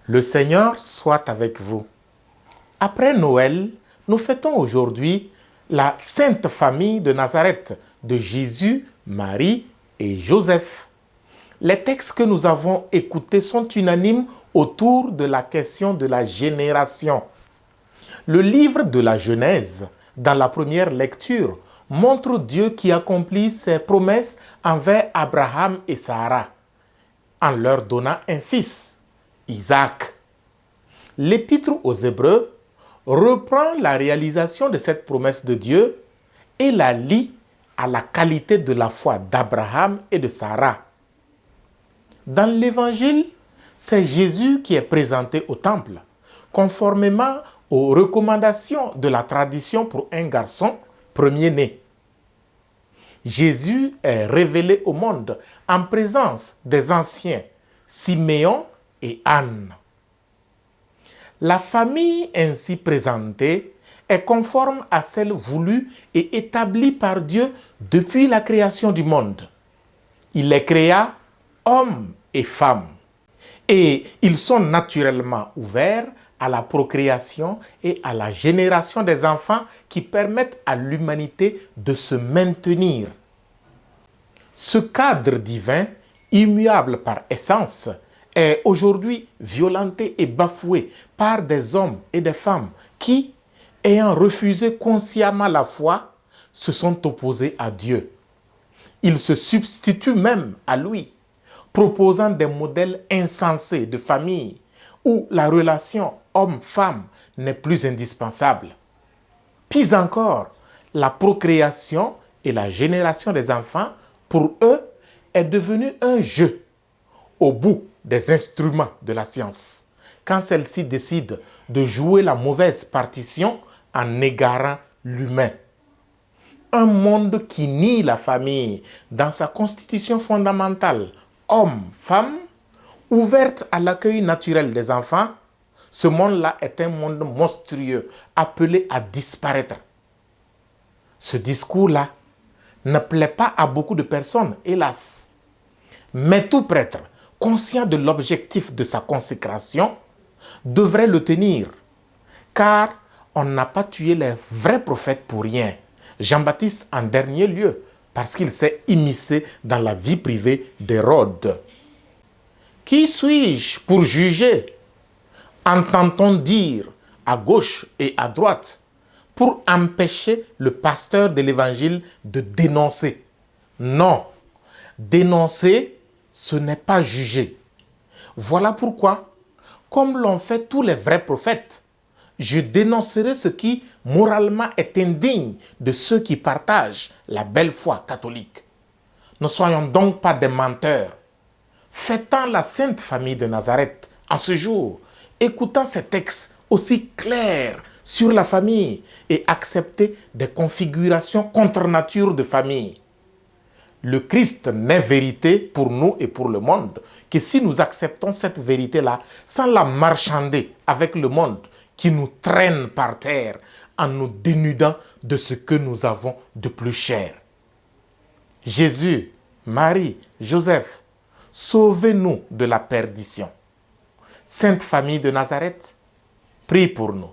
Le Seigneur soit avec vous. Après Noël, nous fêtons aujourd'hui la Sainte Famille de Nazareth, de Jésus, Marie et Joseph. Les textes que nous avons écoutés sont unanimes autour de la question de la génération. Le livre de la Genèse, dans la première lecture, montre Dieu qui accomplit ses promesses envers Abraham et Sarah, en leur donnant un fils, Isaac. L'Épître aux Hébreux reprend la réalisation de cette promesse de Dieu et la lie à la qualité de la foi d'Abraham et de Sarah. Dans l'Évangile, c'est Jésus qui est présenté au temple, conformément aux recommandations de la tradition pour un garçon premier-né. Jésus est révélé au monde en présence des anciens, Siméon et Anne. La famille ainsi présentée est conforme à celle voulue et établie par Dieu depuis la création du monde. Il les créa hommes et femmes, et ils sont naturellement ouverts à la procréation et à la génération des enfants qui permettent à l'humanité de se maintenir. Ce cadre divin, immuable par essence, est aujourd'hui violenté et bafoué par des hommes et des femmes qui, ayant refusé consciemment la foi, se sont opposés à Dieu. Ils se substituent même à lui, proposant des modèles insensés de famille où la relation homme-femme n'est plus indispensable. Pis encore, la procréation et la génération des enfants, pour eux, est devenue un jeu au bout des instruments de la science, quand celle-ci décide de jouer la mauvaise partition en égarant l'humain. Un monde qui nie la famille dans sa constitution fondamentale, homme-femme, ouverte à l'accueil naturel des enfants, ce monde-là est un monde monstrueux, appelé à disparaître. Ce discours-là ne plaît pas à beaucoup de personnes, hélas. Mais tout prêtre, conscient de l'objectif de sa consécration, devrait le tenir, car on n'a pas tué les vrais prophètes pour rien. Jean-Baptiste en dernier lieu, parce qu'il s'est immiscé dans la vie privée d'Hérode. Qui suis-je pour juger? Entend-on dire à gauche et à droite pour empêcher le pasteur de l'évangile de dénoncer? Non, dénoncer, ce n'est pas juger. Voilà pourquoi, comme l'ont fait tous les vrais prophètes, je dénoncerai ce qui moralement est indigne de ceux qui partagent la belle foi catholique. Ne soyons donc pas des menteurs. Fêtant la Sainte Famille de Nazareth en ce jour, écoutant ces textes aussi clairs sur la famille et accepter des configurations contre nature de famille. Le Christ n'est vérité pour nous et pour le monde que si nous acceptons cette vérité-là sans la marchander avec le monde qui nous traîne par terre en nous dénudant de ce que nous avons de plus cher. Jésus, Marie, Joseph, sauvez-nous de la perdition. Sainte Famille de Nazareth, prie pour nous.